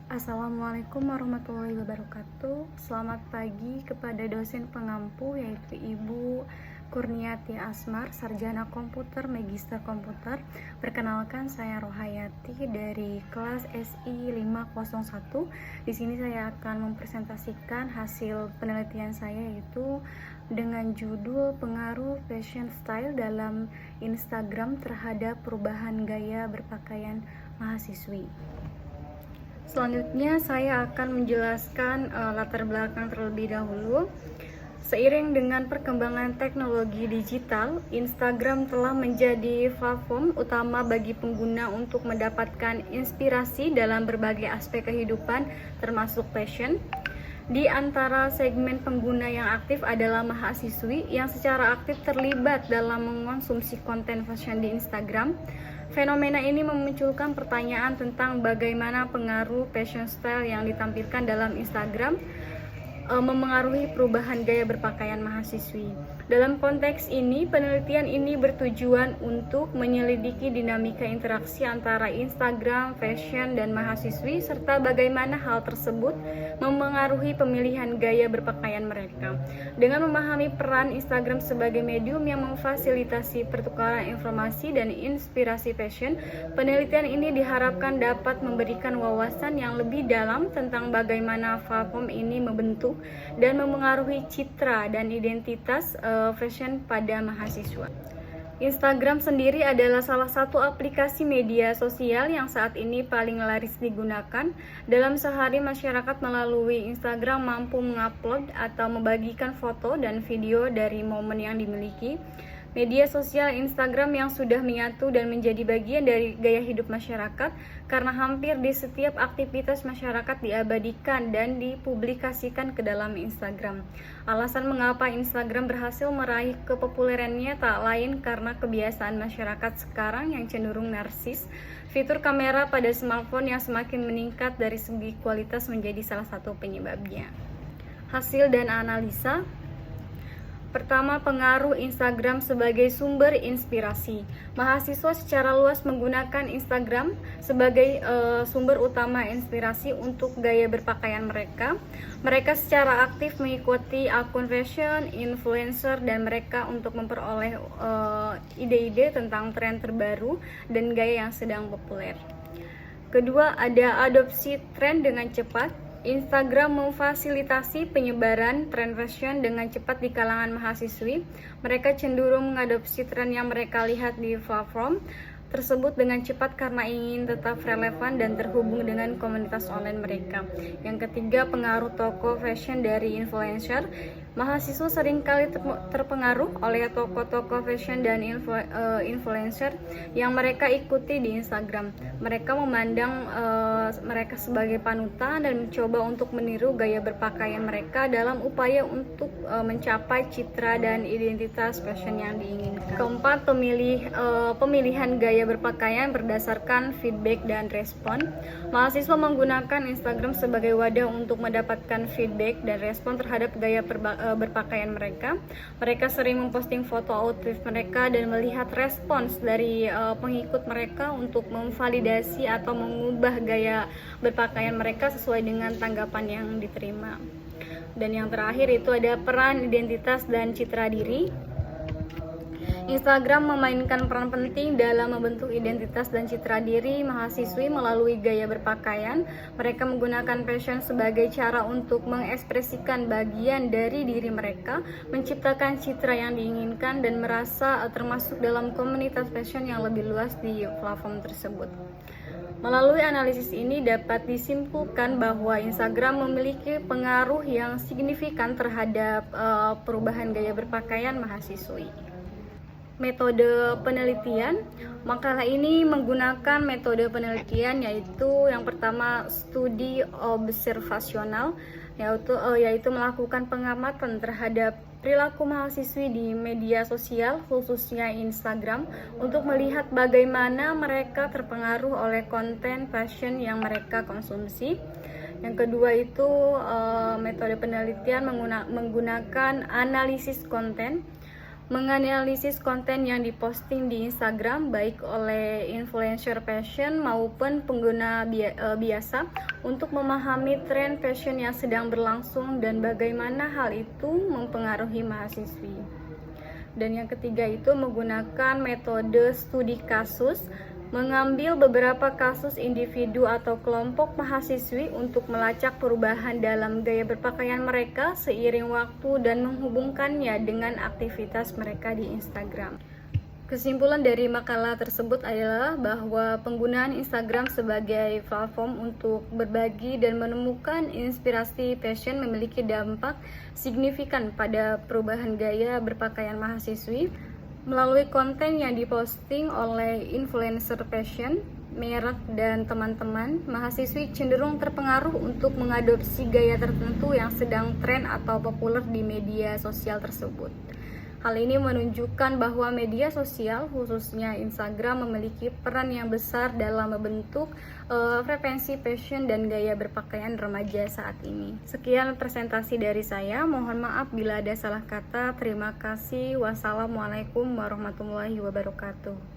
Assalamualaikum warahmatullahi wabarakatuh. Selamat pagi kepada dosen pengampu yaitu Ibu Kurniati Asmar, Sarjana Komputer, Magister Komputer. Perkenalkan, saya Rohayati dari kelas SI 501. Di sini saya akan mempresentasikan hasil penelitian saya yaitu dengan judul pengaruh fashion style dalam Instagram terhadap perubahan gaya berpakaian mahasiswi. Selanjutnya saya akan menjelaskan latar belakang terlebih dahulu. Seiring dengan perkembangan teknologi digital, Instagram telah menjadi platform utama bagi pengguna untuk mendapatkan inspirasi dalam berbagai aspek kehidupan, termasuk fashion. Di antara segmen pengguna yang aktif adalah mahasiswi yang secara aktif terlibat dalam mengonsumsi konten fashion di Instagram. Fenomena ini memunculkan pertanyaan tentang bagaimana pengaruh fashion style yang ditampilkan dalam Instagram memengaruhi perubahan gaya berpakaian mahasiswi. Dalam konteks ini, penelitian ini bertujuan untuk menyelidiki dinamika interaksi antara Instagram, fashion, dan mahasiswi, serta bagaimana hal tersebut memengaruhi pemilihan gaya berpakaian mereka. Dengan memahami peran Instagram sebagai medium yang memfasilitasi pertukaran informasi dan inspirasi fashion, penelitian ini diharapkan dapat memberikan wawasan yang lebih dalam tentang bagaimana platform ini membentuk dan memengaruhi citra dan identitas fashion pada mahasiswa. Instagram sendiri adalah salah satu aplikasi media sosial yang saat ini paling laris digunakan. Dalam sehari, masyarakat melalui Instagram mampu mengupload atau membagikan foto dan video dari momen yang dimiliki. Media sosial Instagram yang sudah menyatu dan menjadi bagian dari gaya hidup masyarakat karena hampir di setiap aktivitas masyarakat diabadikan dan dipublikasikan ke dalam Instagram. Alasan mengapa Instagram berhasil meraih kepopulerannya tak lain karena kebiasaan masyarakat sekarang yang cenderung narsis. Fitur kamera pada smartphone yang semakin meningkat dari segi kualitas menjadi salah satu penyebabnya. Hasil dan analisa. Pertama, pengaruh Instagram sebagai sumber inspirasi. Mahasiswa secara luas menggunakan Instagram sebagai sumber utama inspirasi untuk gaya berpakaian mereka. Mereka secara aktif mengikuti akun fashion, influencer, dan mereka untuk memperoleh ide-ide tentang tren terbaru dan gaya yang sedang populer. Kedua, ada adopsi tren dengan cepat. Instagram memfasilitasi penyebaran tren fashion dengan cepat di kalangan mahasiswi. Mereka cenderung mengadopsi tren yang mereka lihat di platform tersebut dengan cepat karena ingin tetap relevan dan terhubung dengan komunitas online mereka. Yang ketiga, pengaruh toko fashion dari influencer. Mahasiswa seringkali terpengaruh oleh toko-toko fashion dan influencer yang mereka ikuti di Instagram. Mereka memandang mereka sebagai panutan dan mencoba untuk meniru gaya berpakaian mereka dalam upaya untuk mencapai citra dan identitas fashion yang diinginkan. Keempat, pemilihan gaya berpakaian berdasarkan feedback dan respon. Mahasiswa menggunakan Instagram sebagai wadah untuk mendapatkan feedback dan respon terhadap gaya berpakaian mereka. Mereka sering memposting foto outfit mereka dan melihat respons dari pengikut mereka untuk memvalidasi atau mengubah gaya berpakaian mereka sesuai dengan tanggapan yang diterima. Dan yang terakhir itu ada peran identitas dan citra diri. Instagram memainkan peran penting dalam membentuk identitas dan citra diri mahasiswi melalui gaya berpakaian. Mereka menggunakan fashion sebagai cara untuk mengekspresikan bagian dari diri mereka, menciptakan citra yang diinginkan, dan merasa termasuk dalam komunitas fashion yang lebih luas di platform tersebut. Melalui analisis ini dapat disimpulkan bahwa Instagram memiliki pengaruh yang signifikan terhadap perubahan gaya berpakaian mahasiswi. Metode penelitian. Makalah ini menggunakan metode penelitian yaitu yang pertama studi observasional, yaitu melakukan pengamatan terhadap perilaku mahasiswi di media sosial khususnya Instagram untuk melihat bagaimana mereka terpengaruh oleh konten fashion yang mereka konsumsi. Yang kedua itu metode penelitian menggunakan analisis konten. menganalisis konten yang diposting di Instagram baik oleh influencer fashion maupun pengguna biasa untuk memahami tren fashion yang sedang berlangsung dan bagaimana hal itu mempengaruhi mahasiswi. Dan yang ketiga itu menggunakan metode studi kasus, mengambil beberapa kasus individu atau kelompok mahasiswi untuk melacak perubahan dalam gaya berpakaian mereka seiring waktu dan menghubungkannya dengan aktivitas mereka di Instagram. Kesimpulan dari makalah tersebut adalah bahwa penggunaan Instagram sebagai platform untuk berbagi dan menemukan inspirasi fashion memiliki dampak signifikan pada perubahan gaya berpakaian mahasiswi. Melalui konten yang diposting oleh influencer fashion, merek, dan teman-teman, mahasiswi cenderung terpengaruh untuk mengadopsi gaya tertentu yang sedang tren atau populer di media sosial tersebut. Hal ini menunjukkan bahwa media sosial, khususnya Instagram, memiliki peran yang besar dalam membentuk frekuensi fashion dan gaya berpakaian remaja saat ini. Sekian presentasi dari saya, mohon maaf bila ada salah kata. Terima kasih. Wassalamualaikum warahmatullahi wabarakatuh.